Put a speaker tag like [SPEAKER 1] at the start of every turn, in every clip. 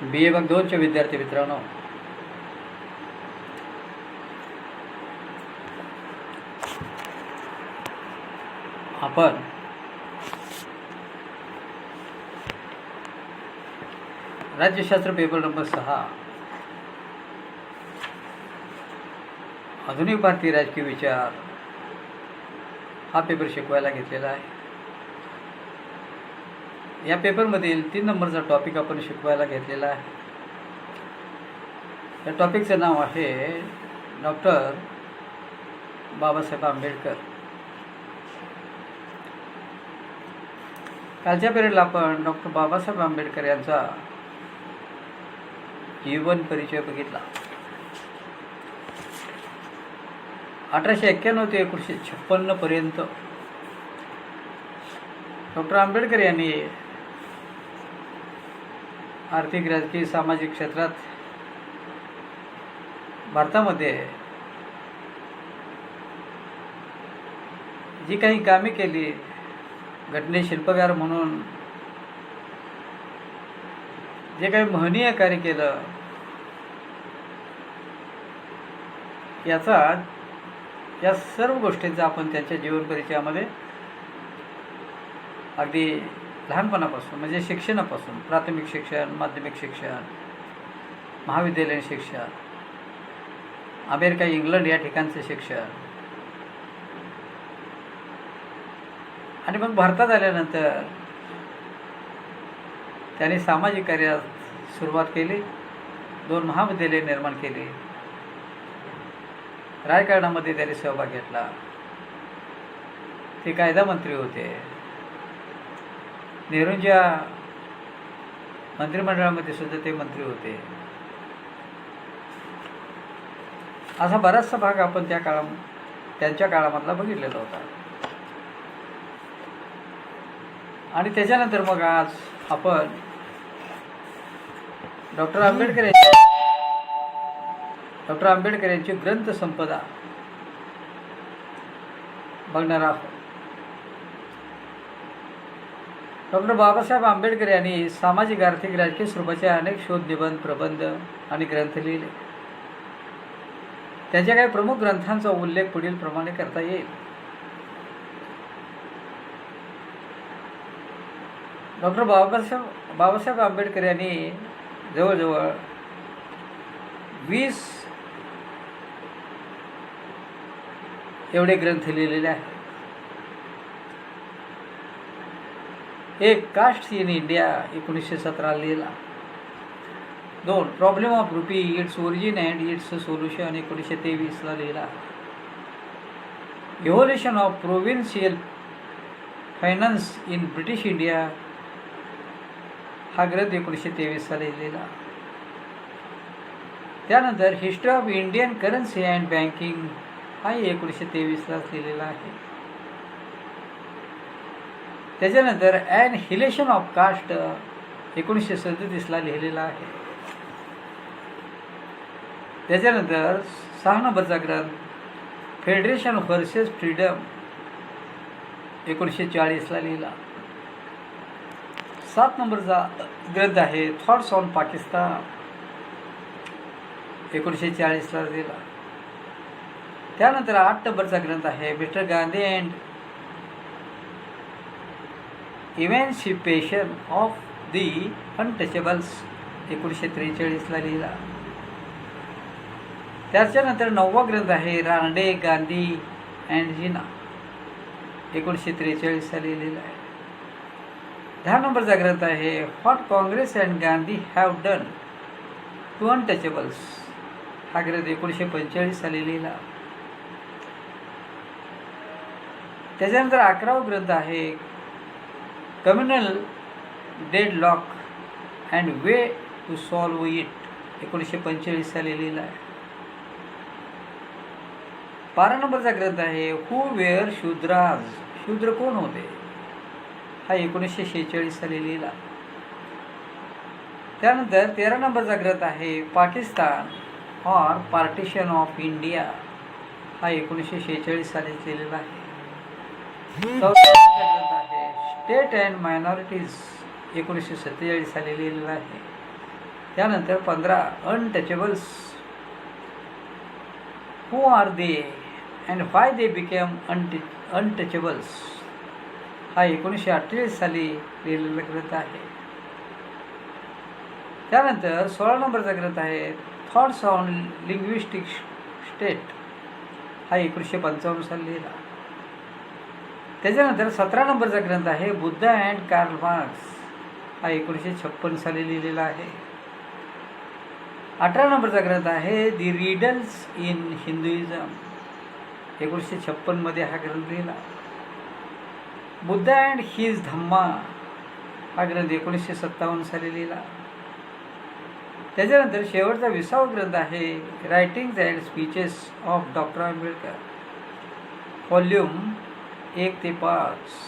[SPEAKER 1] BA भाग 2चे विद्यार्थी मित्रांनो, आपण राज्यशास्त्र पेपर नंबर 6 आधुनिक भारतीय राजकीय विचार हा पेपर शिकवायला घेतलेला आहे. या पेपरमधील 3 नंबरचा टॉपिक आपण शिकवायला घेतलेला आहे. या टॉपिकचं नाव आहे डॉक्टर बाबासाहेब आंबेडकर. कालच्या पिरियडला आपण डॉक्टर बाबासाहेब आंबेडकर यांचा जीवन परिचय बघितला. 1891 ते 1956 पर्यंत डॉक्टर आंबेडकर यांनी आर्थिक, राजकीय, सामाजिक क्षेत्रात भारतामध्ये जी काही कामे केली, घटने शिल्पकार म्हणून जे काही महनीय कार्य केलं, या सर्व गोष्टींचा आपण त्यांच्या जीवन परिचयामध्ये अगदी लहानपणापासून म्हणजे शिक्षणापासून, प्राथमिक शिक्षण, माध्यमिक शिक्षण, महाविद्यालयीन शिक्षण, अमेरिका, इंग्लंड या ठिकाणचं शिक्षण आणि मग भारतात आल्यानंतर त्यांनी सामाजिक कार्यात सुरुवात केली. 2 महाविद्यालये निर्माण केली. राजकारणामध्ये त्यांनी सहभाग घेतला. ते कायदा मंत्री होते. नेहरूंच्या मंत्रिमंडळामध्ये सुद्धा ते मंत्री होते. असा बराचसा भाग आपण त्यांच्या काळामधला बघितलेला होता. आणि त्याच्यानंतर मग आज आपण डॉक्टर आंबेडकर यांची ग्रंथ संपदा बघणार आहोत. डॉक्टर बाबासाहेब आंबेडकर यांनी सामाजिक, आर्थिक, राजकीय स्वरूपाचे अनेक शोध, निबंध, प्रबंध आणि ग्रंथ लिहिले. त्यांच्या काही प्रमुख ग्रंथांचा उल्लेख पुढील प्रमाणे करता येईल. डॉक्टर बाबासाहेब आंबेडकर यांनी जवळजवळ 20 एवढे ग्रंथ लिहिलेले आहेत. एक कास्ट इन इंडिया 1917 लिहिला. 2 problem of rupee, it's origin and it's solution 1923 लिहिला. Evolution of provincial finance in British India हा ग्रंथ 1923 लिहिलेला. त्यानंतर history of Indian currency and banking हा 1923 लिहिलेला आहे. त्याच्यानंतर ॲनहिलेशन ऑफ कास्ट 1937 लिहिलेला आहे. त्याच्यानंतर 6 नंबरचा ग्रंथ फेडरेशन व्हर्सेस फ्रीडम 1940 लिहिला. 7 नंबरचा ग्रंथ आहे थॉट्स ऑन पाकिस्तान 1940 लिहिला. त्यानंतर 8 नंबरचा ग्रंथ आहे mister Gandhi and emancipation of the untouchables 1943 लिहिला. त्याच्यानंतर 9वा ग्रंथ आहे रानडे, गांधी अँड जिना 1943 लिहिलेला आहे. 10 नंबरचा ग्रंथ आहे what Congress and Gandhi have done to untouchables हा ग्रंथ 1945 लिहिला. त्याच्यानंतर 11वा ग्रंथ आहे communal deadlock and way to solve it 1945 लिहिलेला आहे. 12 नंबरचा ग्रंथ आहे हू वेअर शूद्राज, शूद्र कोण होते हा 1946 लिहिला. त्यानंतर 13 नंबरचा ग्रंथ आहे Pakistan or partition of India हा 1946 लिहिलेला आहे. 14 ग्रंथ आहे स्टेट अँड मायनॉरिटीज 1947 लिहिलेला आहे. त्यानंतर 15 untouchables. Who are they and why they became untouchables हा 1948 साली लिहिलेला ग्रंथ आहे. त्यानंतर 16 नंबरचा ग्रंथ आहे थॉट्स ऑन लिंग्विस्टिक स्टेट हा 1955 साली लिहिला. त्याच्यानंतर 17 नंबरचा ग्रंथ आहे बुद्ध अँड कार्ल मार्क्स हा 1956 साली लिहिलेला आहे. 18 नंबरचा ग्रंथ आहे दी रिडल्स इन हिंदुइझम 1956 मध्ये हा ग्रंथ लिहिला. बुद्ध अँड हिज धम्मा हा ग्रंथ 1957 साली लिहिला. त्याच्यानंतर शेवटचा 20वा ग्रंथ आहे writings and speeches of doctor Ambedkar volume 1 ते 5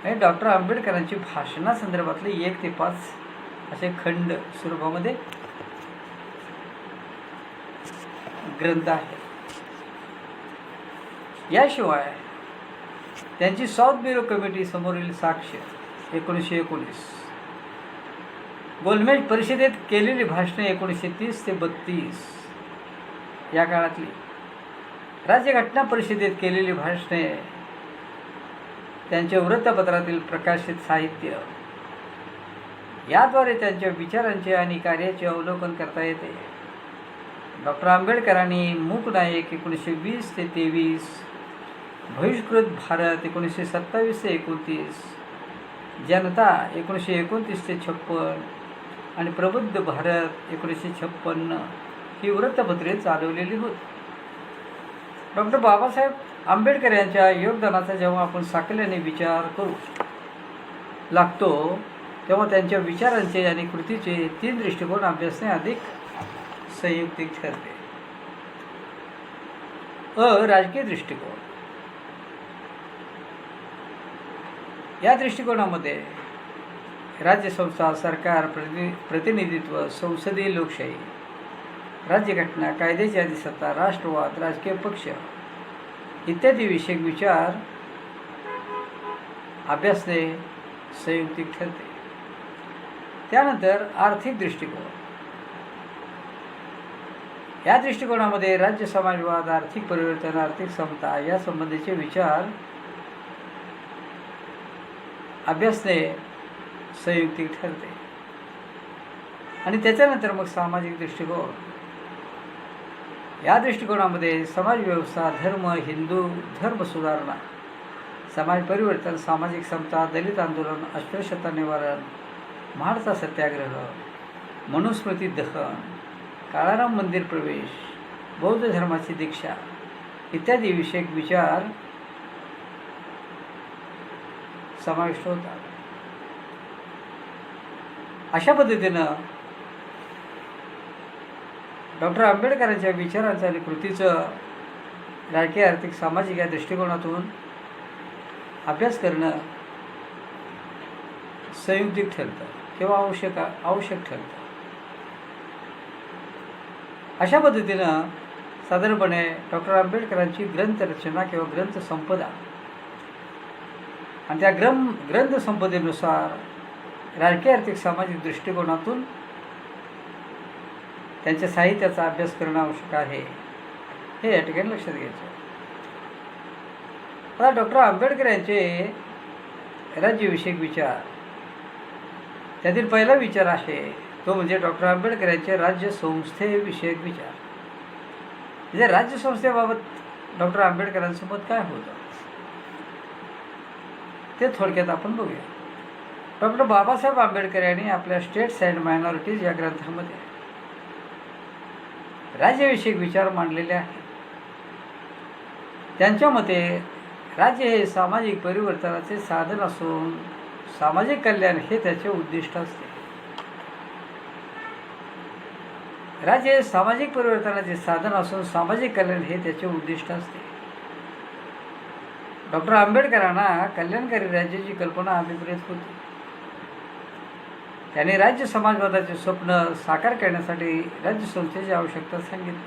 [SPEAKER 1] हे डॉक्टर आंबेडकरांची भाषणासंदर्भातले 1 ते 5 असे खंड स्वरूपामध्ये ग्रंथ आहे. याशिवाय त्यांची साऊथ ब्युरो कमिटी समोरील साक्ष 1919, गोलमेज परिषदेत केलेली भाषणे 1930 ते 32 या काळातली, राज्यघटना परिषदेत केलेली भाषणे, त्यांच्या वृत्तपत्रातील प्रकाशित साहित्य याद्वारे त्यांच्या विचारांचे आणि कार्याचे अवलोकन करता येते. डॉक्टर आंबेडकरांनी मूक नायक 1920 ते 23, बहिष्कृत भारत 1927 ते 29, जनता 1929 ते 56 आणि प्रबुद्ध भारत 1956 ही वृत्तपत्रे चालवलेली होती. डॉक्टर बाबासाहेब आंबेडकर यांच्या योगदानाचा जेव्हा आपण साकल्याने विचार करू लागतो तेव्हा त्यांच्या विचारांचे आणि कृतीचे 3 दृष्टिकोन अभ्यासणे अधिक संयुक्तिक ठरते. राजकीय दृष्टिकोन. या दृष्टिकोनामध्ये राज्यसंस्था, सरकार, प्रतिनिधित्व, संसदीय लोकशाही, राज्यघटना, कायद्याची अधिसत्ता, राष्ट्रवाद, राजकीय पक्ष इत्यादी विषयक विचार अभ्यासणे संयुक्तिक ठरते. त्यानंतर आर्थिक दृष्टिकोन. या दृष्टिकोनामध्ये राज्य समाजवाद, आर्थिक परिवर्तन, आर्थिक समता या संबंधीचे विचार अभ्यासणे संयुक्तिक ठरते. आणि त्याच्यानंतर मग सामाजिक दृष्टिकोन. या दृष्टिकोनामध्ये समाज व्यवस्था, धर्म, हिंदू धर्म सुधारणा, समाज परिवर्तन, सामाजिक समता, दलित आंदोलन, अस्पृश्यता निवारण, महाडचा सत्याग्रह, मनुस्मृती दहन, काळाराम मंदिर प्रवेश, बौद्ध धर्माची दीक्षा इत्यादी विषयक विचार समाविष्ट होतात. अशा पद्धतीनं डॉक्टर आंबेडकरांच्या विचारांचं आणि कृतीचं राजकीय, आर्थिक, सामाजिक या दृष्टिकोनातून अभ्यास करणं संयुक्तिक ठरतं किंवा आवश्यक ठरतं. अशा पद्धतीनं साधारणपणे डॉक्टर आंबेडकरांची ग्रंथरचना किंवा ग्रंथसंपदा आणि त्या ग्रंथसंपदेनुसार राजकीय, आर्थिक, सामाजिक दृष्टिकोनातून त्यांच्या साहित्याचा अभ्यास करणं आवश्यक आहे हे या ठिकाणी लक्षात घ्यायचं. आता डॉक्टर आंबेडकर यांचे राज्यविषयक विचार, त्यातील पहिला विचार आहे तो म्हणजे डॉक्टर आंबेडकर यांचे राज्यसंस्थेविषयक विचार. म्हणजे राज्यसंस्थेबाबत डॉक्टर आंबेडकरांचं मत काय होतं ते थोडक्यात आपण बघूया. डॉक्टर बाबासाहेब आंबेडकर यांनी आपल्या स्टेट्स अँड मायनॉरिटीज या ग्रंथामध्ये राज्यविषयक विचार मांडलेले आहेत. त्यांच्या मते राज्य हे सामाजिक परिवर्तनाचे साधन असून सामाजिक कल्याण हे त्याचे उद्दिष्ट असते. राज्य हे सामाजिक परिवर्तनाचे साधन असून सामाजिक कल्याण हे त्याचे उद्दिष्ट असते. डॉक्टर आंबेडकरांना कल्याणकारी राज्याची कल्पना अभिप्रेत होती. त्यांनी राज्य समाजवादाचे स्वप्न साकार करण्यासाठी राज्यसंस्थेची आवश्यकता सांगितली.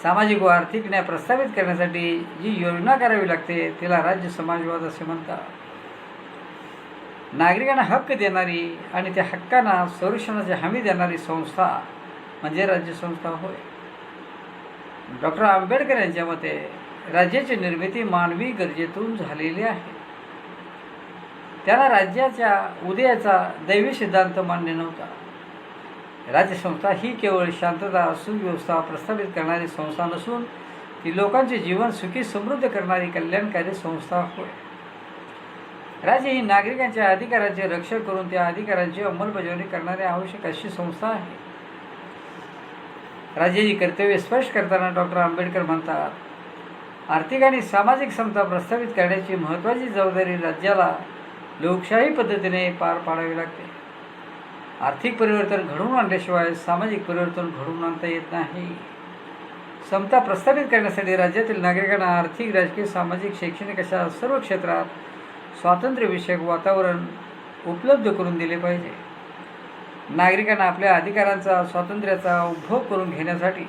[SPEAKER 1] सामाजिक व आर्थिक न्याय प्रस्थापित करण्यासाठी जी योजना करावी लागते तिला राज्य समाजवाद असे म्हणतात. नागरिकांना हक्क देणारी आणि त्या हक्कांना संरक्षणाची हमी देणारी संस्था म्हणजे राज्यसंस्था होय. डॉक्टर आंबेडकर यांच्या मते राज्याची निर्मिती मानवी गरजेतून झालेली आहे. त्यांना राज्याच्या उदयाचा दैवी सिद्धांत मान्य नव्हता. राज्यसंस्था ही केवळ शांतता सुव्यवस्था प्रस्थापित करणारी संस्था नसून ती लोकांचे जीवन सुखी समृद्ध करणारी कल्याणकारी संस्था होय. राज्य ही नागरिकांच्या अधिकारांचे रक्षण करून त्या अधिकारांची अंमलबजावणी करणारी आवश्यक अशी संस्था आहे. राज्याची कर्तव्ये स्पष्ट करताना डॉक्टर आंबेडकर म्हणतात, आर्थिक आणि सामाजिक समता प्रस्थापित करण्याची महत्त्वाची जबाबदारी राज्याला लोकशाही पद्धतीने पार पाडावी लागते. आर्थिक परिवर्तन घडवून आणल्याशिवाय सामाजिक परिवर्तन घडवून आणता येत नाही. समता प्रस्थापित करण्यासाठी राज्यातील नागरिकांना आर्थिक, राजकीय, सामाजिक, शैक्षणिक अशा सर्व क्षेत्रात स्वातंत्र्यविषयक वातावरण उपलब्ध करून दिले पाहिजे. नागरिकांना आपल्या अधिकारांचा, स्वातंत्र्याचा उपभोग करून घेण्यासाठी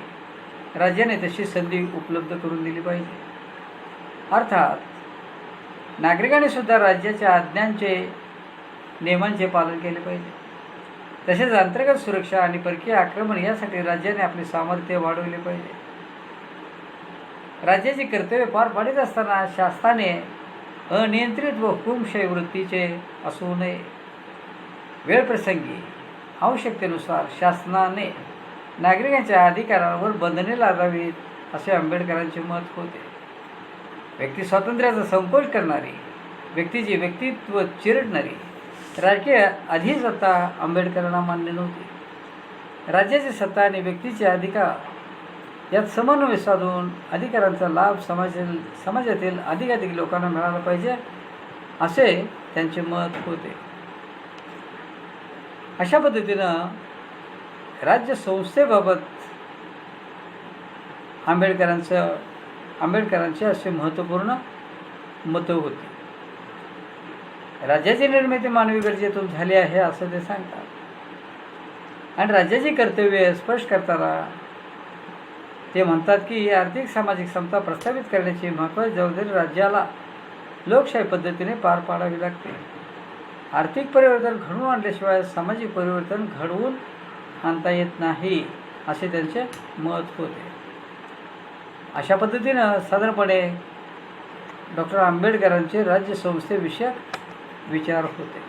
[SPEAKER 1] राज्याने तशी संधी उपलब्ध करून दिली पाहिजे. अर्थात नागरिकांनी सुद्धा राज्याच्या आज्ञांचे, नियमांचे पालन केले पाहिजे. तसेच अंतर्गत सुरक्षा आणि परकीय आक्रमण यासाठी राज्याने आपले सामर्थ्य वाढवले पाहिजे. राज्याची कर्तव्ये पार पाडित असताना शासनाने अनियंत्रित व हुकुमशाही वृत्तीचे असू नये. वेळप्रसंगी आवश्यकतेनुसार शासनाने नागरिकांच्या अधिकारांवर बंधने लादावीत असे आंबेडकरांचे मत होते. व्यक्ती स्वातंत्र्याचा संकोच करणारी, व्यक्तीचे व्यक्तित्व चिरडणारी राजकीय अधिसत्ता आंबेडकरांना मान्य नव्हती. राज्याची सत्ता आणि व्यक्तीचे अधिकार यात समन्वय साधून अधिकारांचा लाभ समाजातील अधिकाधिक लोकांना मिळाला पाहिजे असे त्यांचे मत होते. अशा पद्धतीनं राज्यसंस्थेबाबत आंबेडकरांचे असे महत्त्वपूर्ण मतं होती. राज्याची निर्मिती मानवी गरजेतून झाली आहे असं ते सांगतात. आणि राज्याची कर्तव्ये स्पष्ट करताना ते म्हणतात की आर्थिक सामाजिक समता प्रस्थापित करण्याची महत्त्वाची जबाबदारी राज्याला लोकशाही पद्धतीने पार पाडावी लागते. आर्थिक परिवर्तन घडवून आणल्याशिवाय सामाजिक परिवर्तन घडवून आणता येत नाही असे त्यांचे मत होते. अशा पद्धतीनं साधारणपणे डॉक्टर आंबेडकरांचे राज्यसंस्थेविषयक विचार होते.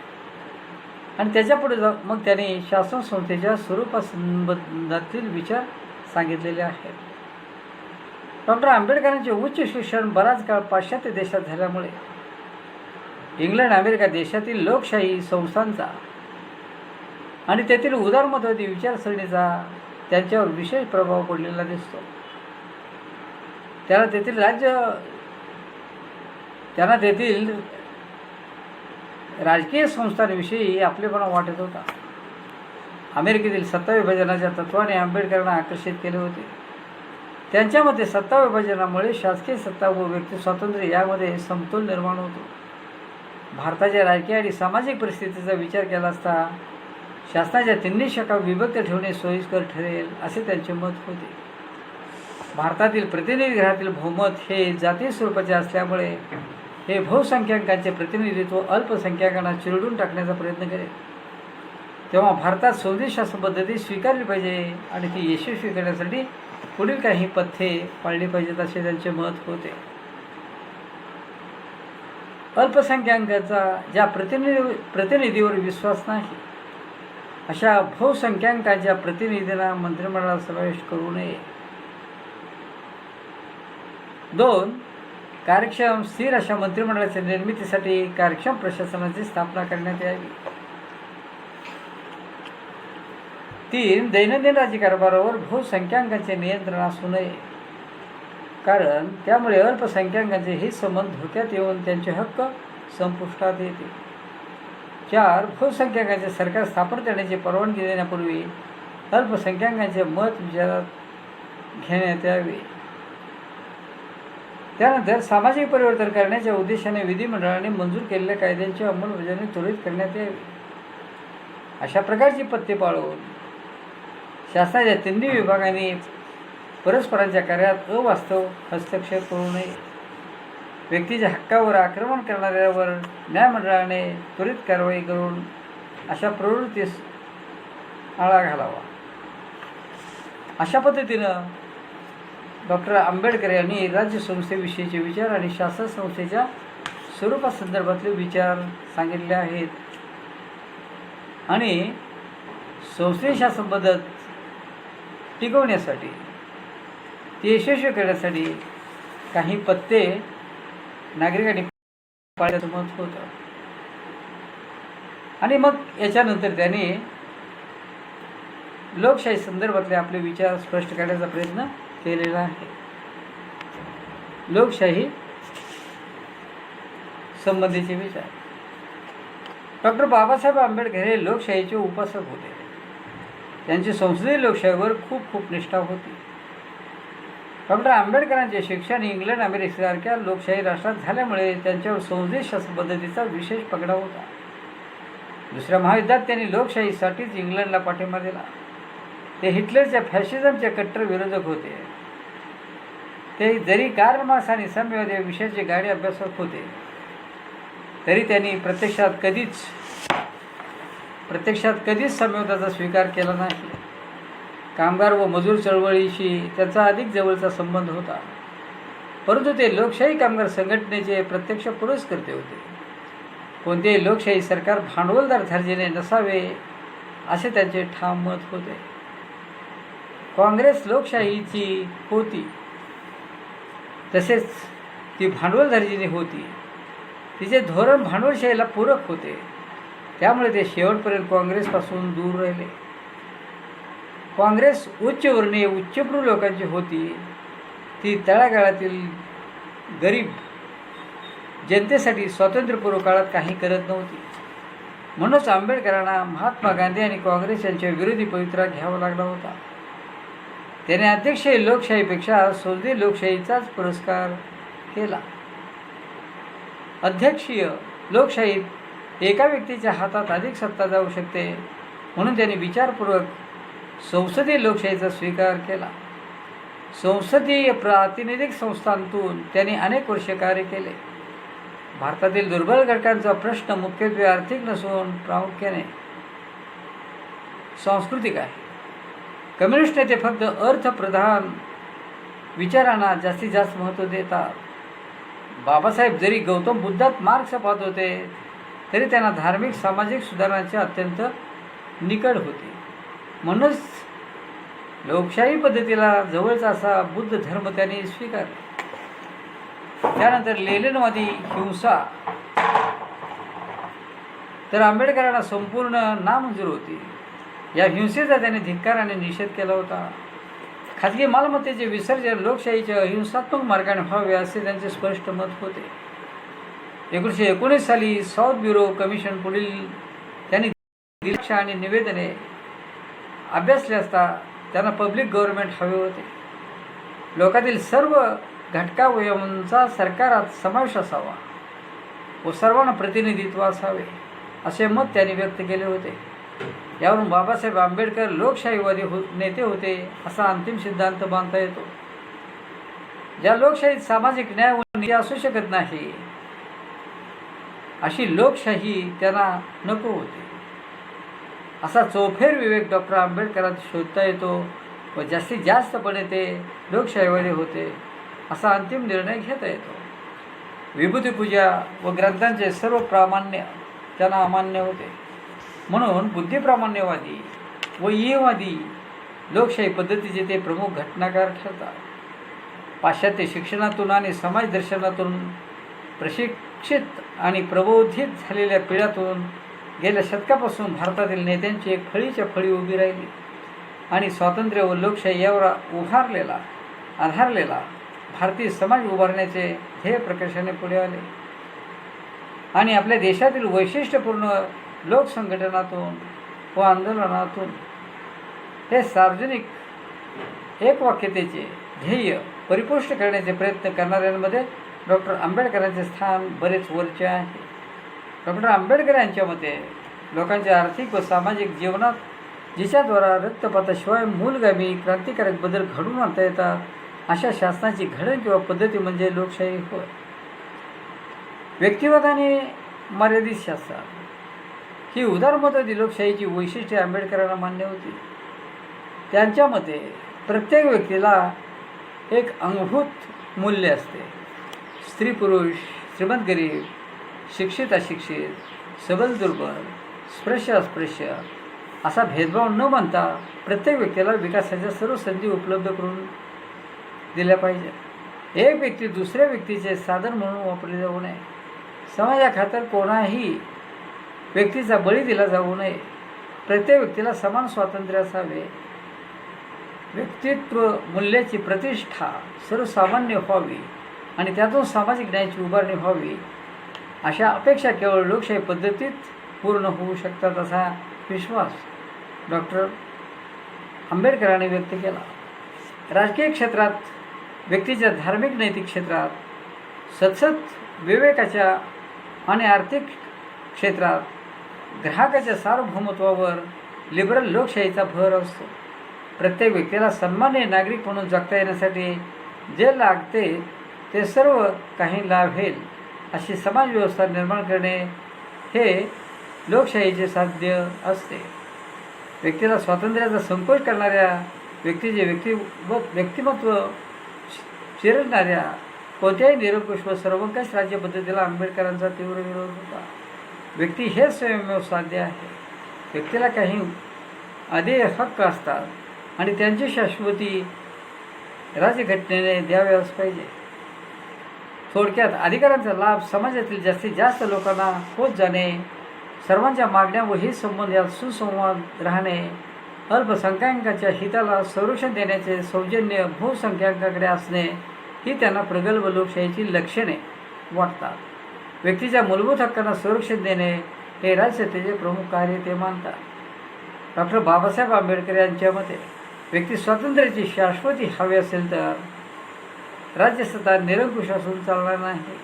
[SPEAKER 1] आणि त्याच्यापुढे मग त्यांनी शासन संस्थेच्या स्वरूपासंबंधातील विचार सांगितलेले आहेत. डॉक्टर आंबेडकरांचे उच्च शिक्षण बराच काळ पाश्चात्य देशात झाल्यामुळे इंग्लंड, अमेरिका देशातील लोकशाही संस्थांचा आणि तेथील उदारमतवादी विचारसरणीचा त्यांच्यावर विशेष प्रभाव पडलेला दिसतो. त्यांना तेथील राजकीय संस्थांविषयी आपलेपणा वाटत होता. अमेरिकेतील सत्ता विभाजनाच्या तत्त्वाने आंबेडकरांना आकर्षित केले होते. त्यांच्या मते सत्ता विभाजनामुळे शासकीय सत्ता व व्यक्ती स्वातंत्र्य यामध्ये समतोल निर्माण होतो. भारताच्या राजकीय आणि सामाजिक परिस्थितीचा विचार केला असता शासनाच्या तिन्ही शाखा विभक्त ठेवणे सोयीस्कर ठरेल असे त्यांचे मत होते. भारतातील प्रतिनिधी गृहातील बहुमत हे जातीय स्वरूपाचे असल्यामुळे हे बहुसंख्याकांचे प्रतिनिधित्व अल्पसंख्याकांना चिरडून टाकण्याचा प्रयत्न करेल. तेव्हा भारतात संसदीय शासन पद्धती स्वीकारली पाहिजे आणि ती यशस्वी करण्यासाठी पुढील काही पथ्ये पाळली पाहिजेत असे त्यांचे मत होते. अल्पसंख्याकांचा ज्या प्रतिनिधीवर विश्वास नाही अशा बहुसंख्याकांच्या प्रतिनिधींना मंत्रिमंडळात समावेश करू नये. 2. कार्यक्षम स्थिर अशा मंत्रिमंडळाच्या निर्मितीसाठी कार्यक्षम प्रशासनाची स्थापना करण्यात यावी. 3. दैनंदिन राज्यकारभारावर बहुसंख्याकांचे नियंत्रण असू नये, कारण त्यामुळे अल्पसंख्याकांचे हित संबंध धोक्यात येऊन त्यांचे हक्क संपुष्टात येते. 4. बहुसंख्याकांचे सरकार स्थापन करण्याची परवानगी देण्यापूर्वी अल्पसंख्याकांचे मत विचारात घेण्यात यावे. त्यानंतर सामाजिक परिवर्तन करण्याच्या उद्देशाने विधिमंडळाने मंजूर केलेल्या कायद्यांची अंमलबजावणी त्वरित करण्यात यावी. अशा प्रकारची पथ्ये पाळून शासनाच्या तिन्ही विभागांनी परस्परांच्या कार्यात अवास्तव हस्तक्षेप करू नये. व्यक्तीच्या हक्कावर आक्रमण करणाऱ्यावर न्यायमंडळाने त्वरित कारवाई करून अशा प्रवृत्तीस आळा घालावा. अशा पद्धतीनं डॉक्टर आंबेडकर यांनी राज्यसंस्थेविषयीचे विचार आणि शासन संस्थेच्या स्वरूपासंदर्भातले विचार सांगितले आहेत. आणि संस्थेची शासन पद्धत टिकवण्यासाठी ती यशस्वी करण्यासाठी काही पत्ते नागरिकांनी पाळण्याचं मत होतं. आणि मग याच्यानंतर त्यांनी लोकशाही संदर्भातले आपले विचार स्पष्ट करण्याचा प्रयत्न केलेला आहे. लोकशाही संबंधीचे विचार. डॉक्टर बाबासाहेब आंबेडकर हे लोकशाहीचे उपासक होते. त्यांची संसदीय लोकशाहीवर खूप निष्ठा होती. डॉक्टर आंबेडकरांचे शिक्षण इंग्लंड अमेरिकेसारख्या लोकशाही राष्ट्रात झाल्यामुळे त्यांच्यावर संसदीय शासन पद्धतीचा विशेष पगडा होता. दुसऱ्या महायुद्धात त्यांनी लोकशाहीसाठीच इंग्लंडला पाठिंबा दिला. ते हिटलरच्या फॅशिझमचे कट्टर विरोधक होते. ते जरी कार्ल मार्क्स आणि साम्यवाद या विषयाचे गाढे अभ्यासक होते तरी त्यांनी प्रत्यक्षात कधीच साम्यवादाचा स्वीकार केला नाही. कामगार व मजूर चळवळीशी त्याचा अधिक जवळचा संबंध होता. परंतु ते लोकशाही कामगार संघटनेचे प्रत्यक्ष पुरस्कर्ते होते. कोणतेही लोकशाही सरकार भांडवलदार धार्जिने नसावे असे त्यांचे ठाम मत होते. काँग्रेस लोकशाहीची होती तसेच ती भांडवलधार्जिनी होती. तिचे धोरण भांडवलशाहीला पूरक होते. त्यामुळे ते शेवटपर्यंत काँग्रेसपासून दूर राहिले. काँग्रेस उच्चवर्णीय उच्चभ्रू लोकांची होती. ती तळागाळातील गरीब जनतेसाठी स्वातंत्र्यपूर्व काळात काही करत नव्हती. म्हणूनच आंबेडकरांना महात्मा गांधी आणि काँग्रेस यांच्या विरोधी पवित्रा घ्यावा लागला होता. त्याने अध्यक्षीय लोकशाहीपेक्षा संसदीय लोकशाहीचाच पुरस्कार केला. अध्यक्षीय लोकशाहीत एका व्यक्तीच्या हातात अधिक सत्ता जाऊ शकते म्हणून त्यांनी विचारपूर्वक संसदीय लोकशाहीचा स्वीकार केला. संसदीय प्रातिनिधिक संस्थांतून त्यांनी अनेक वर्षे कार्य केले. भारतातील दुर्बल घटकांचा प्रश्न मुख्यत्वे आर्थिक नसून प्रामुख्याने सांस्कृतिक आहे. कम्युनिस्ट नेते फक्त अर्थप्रधान विचारांना जास्तीत जास्त महत्त्व देतात. बाबासाहेब जरी गौतम बुद्धात मार्क्स पाहत होते तरी त्यांना धार्मिक सामाजिक सुधारणांचे अत्यंत निकट होते. म्हणूनच लोकशाही पद्धतीला जवळचा असा बुद्ध धर्म त्यांनी स्वीकारला. त्यानंतर लेनिनवादी हिंसा तर आंबेडकरांना संपूर्ण नामंजूर होती. या हिंसेचा त्याने धिक्कार आणि निषेध केला होता. खाजगी मालमत्तेचे विसर्जन लोकशाहीच्या अहिंसात्मक मार्गाने व्हावे असे त्यांचे स्पष्ट मत होते. 1919 साली साऊथ ब्युरो कमिशन पुढील त्यांनी दिशा आणि निवेदने अभ्यासले असता त्यांना पब्लिक गव्हर्नमेंट हवे होते. लोकातील सर्व घटकावयवांचा सरकारात समावेश असावा व सर्वांना प्रतिनिधित्व असावे असे मत त्यांनी व्यक्त केले होते. यावरून बाबासाहेब आंबेडकर लोकशाहीवादी नेते होते असा अंतिम सिद्धांत बांधता येतो. ज्या लोकशाहीत सामाजिक न्याय व नीती असू शकत नाही अशी लोकशाही त्यांना नको होती. असा चौफेर विवेक डॉक्टर आंबेडकरांत शोधता येतो व जास्तीत जास्तपणे ते लोकशाहीवादी होते असा अंतिम निर्णय घेता येतो. विभूतीपूजा व ग्रंथांचे सर्व प्रामाण्य त्यांना अमान्य होते. म्हणून बुद्धिप्रामाण्यवादी व ईयवादी लोकशाही पद्धतीचे ते प्रमुख घटनाकार ठरतात. पाश्चात्य शिक्षणातून आणि समाज दर्शनातून प्रशिक्षित आणि प्रबोधित झालेल्या पिढ्यातून गेल्या शतकापासून भारतातील नेत्यांची एक फळीच्या फळी उभी राहिली आणि स्वातंत्र्य व लोकशाही यावर आधारलेला भारतीय समाज उभारण्याचे ध्येय प्रकर्षाने पुढे आले आणि आपल्या देशातील वैशिष्ट्यपूर्ण लोकसंघटनातून व आंदोलनातून हे सार्वजनिक एकवाक्यतेचे ध्येय परिपुष्ट करण्याचे प्रयत्न करणाऱ्यांमध्ये डॉक्टर आंबेडकरांचे स्थान बरेच वरचे आहे. डॉक्टर आंबेडकर यांच्या मते लोकांच्या आर्थिक व सामाजिक जीवनात जिच्याद्वारा रक्तपाताशिवाय मूलगामी क्रांतिकारक बदल घडवून आणता येतात अशा शासनाची घडण किंवा पद्धती म्हणजे लोकशाही होय. व्यक्तिवादाने मर्यादित शासन ही उदारमतवादी लोकशाहीची वैशिष्ट्ये आंबेडकरांना मान्य होती. त्यांच्या मते प्रत्येक व्यक्तीला एक अंगभूत मूल्य असते. स्त्री पुरुष, श्रीमंत गरीब, शिक्षित अशिक्षित, सबल दुर्बल, स्पृश्य अस्पृश्य असा भेदभाव न मानता प्रत्येक व्यक्तीला विकासाच्या सर्व संधी उपलब्ध करून दिल्या पाहिजे. एक व्यक्ती दुसऱ्या व्यक्तीचे साधन म्हणून वापरली जाऊ नये. समाजाखातर कोणाही व्यक्तीचा बळी दिला जाऊ नये. प्रत्येक व्यक्तीला समान स्वातंत्र्य असावे. व्यक्तित्व मूल्याची प्रतिष्ठा सर्वसामान्य व्हावी आणि त्यातून सामाजिक न्यायाची उभारणी व्हावी अशा अपेक्षा केवळ लोकशाही पद्धतीत पूर्ण होऊ शकतात असा विश्वास डॉक्टर आंबेडकरांनी व्यक्त केला. राजकीय क्षेत्रात, व्यक्तीच्या धार्मिक नैतिक क्षेत्रात, सतत विवेकाच्या आणि आर्थिक क्षेत्रात ग्राहकाच्या सार्वभौमत्वावर लिबरल लोकशाहीचा भर असतो. प्रत्येक व्यक्तीला सन्मान्य नागरिक म्हणून जगता येण्यासाठी जे लागते ते सर्व काही लाभेल अशी समाजव्यवस्था निर्माण करणे हे लोकशाहीचे साध्य असते. व्यक्तीला स्वातंत्र्याचा संकोच करणाऱ्या, व्यक्तीचे व्यक्तिमत्व चिरडणाऱ्या कोणत्याही निरंकुश व सर्वंकष राज्यपद्धतीला आंबेडकरांचा तीव्र विरोध होता. व्यक्ती हे स्वयंमेव साध्य आहे. व्यक्तीला काही अदेय हक्क असतात आणि त्यांची शाश्वती राज्यघटनेने द्याव्याच पाहिजे. थोडक्यात अधिकारांचा लाभ समाजातील जास्तीत जास्त लोकांना होत जाणे, सर्वांच्या मागण्या व हित संबंधात सुसंवाद राहणे, अल्पसंख्याकांच्या हिताला संरक्षण देण्याचे सौजन्य बहुसंख्याकांकडे असणे ही त्यांना प्रगल्भ लोकशाहीची लक्षणे वाटतात. व्यक्तीच्या मूलभूत हक्कांना संरक्षण देणे हे राज्यसत्तेचे प्रमुख कार्य ते मानतात. डॉक्टर बाबासाहेब आंबेडकर यांच्या मते व्यक्ती स्वातंत्र्याची शाश्वती हवी असेल तर राज्यसत्ता निरंकुश असून चालणार नाही.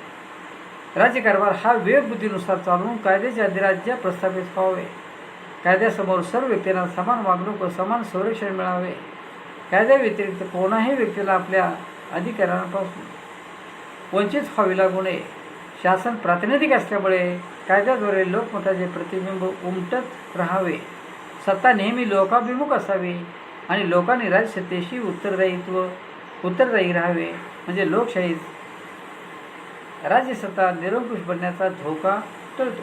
[SPEAKER 1] राज्यकारभार हा विवेकबुद्धीनुसार चालवून कायद्याचे अधिराज्य प्रस्थापित व्हावे. कायद्यासमोर सर्व व्यक्तींना समान वागणूक व समान संरक्षण मिळावे. कायद्याव्यतिरिक्त कोणाही व्यक्तीला आपल्या अधिकारांपासून वंचित व्हावे लागू नये. शासन प्रातिनिधिक असल्यामुळे कायद्याद्वारे लोकमताचे प्रतिबिंब उमटत राहावे. सत्ता नेहमी लोकाभिमुख असावी आणि लोकांनी राज्यसत्तेशी उत्तरदायी राहावे. म्हणजे लोकशाहीत राज्यसत्ता निरंकुश बनण्याचा धोका टळतो.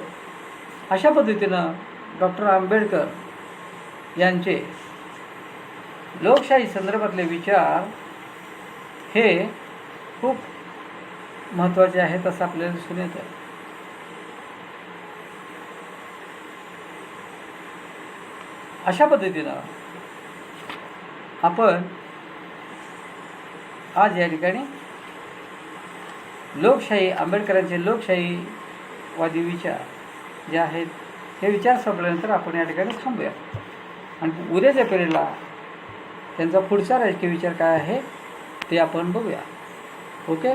[SPEAKER 1] अशा पद्धतीनं डॉक्टर आंबेडकर यांचे लोकशाही संदर्भातले विचार हे खूप महत्त्वाचे आहेत असं आपल्याला दिसून येतं. अशा पद्धतीनं आपण आज या ठिकाणी लोकशाही, आंबेडकरांचे लोकशाहीवादी विचार जे आहेत हे विचार संपल्यानंतर आपण या ठिकाणी थांबूया आणि उद्याच्या पिढीला त्यांचा पुढचा राजकीय विचार काय आहे ते आपण बघूया. ओके.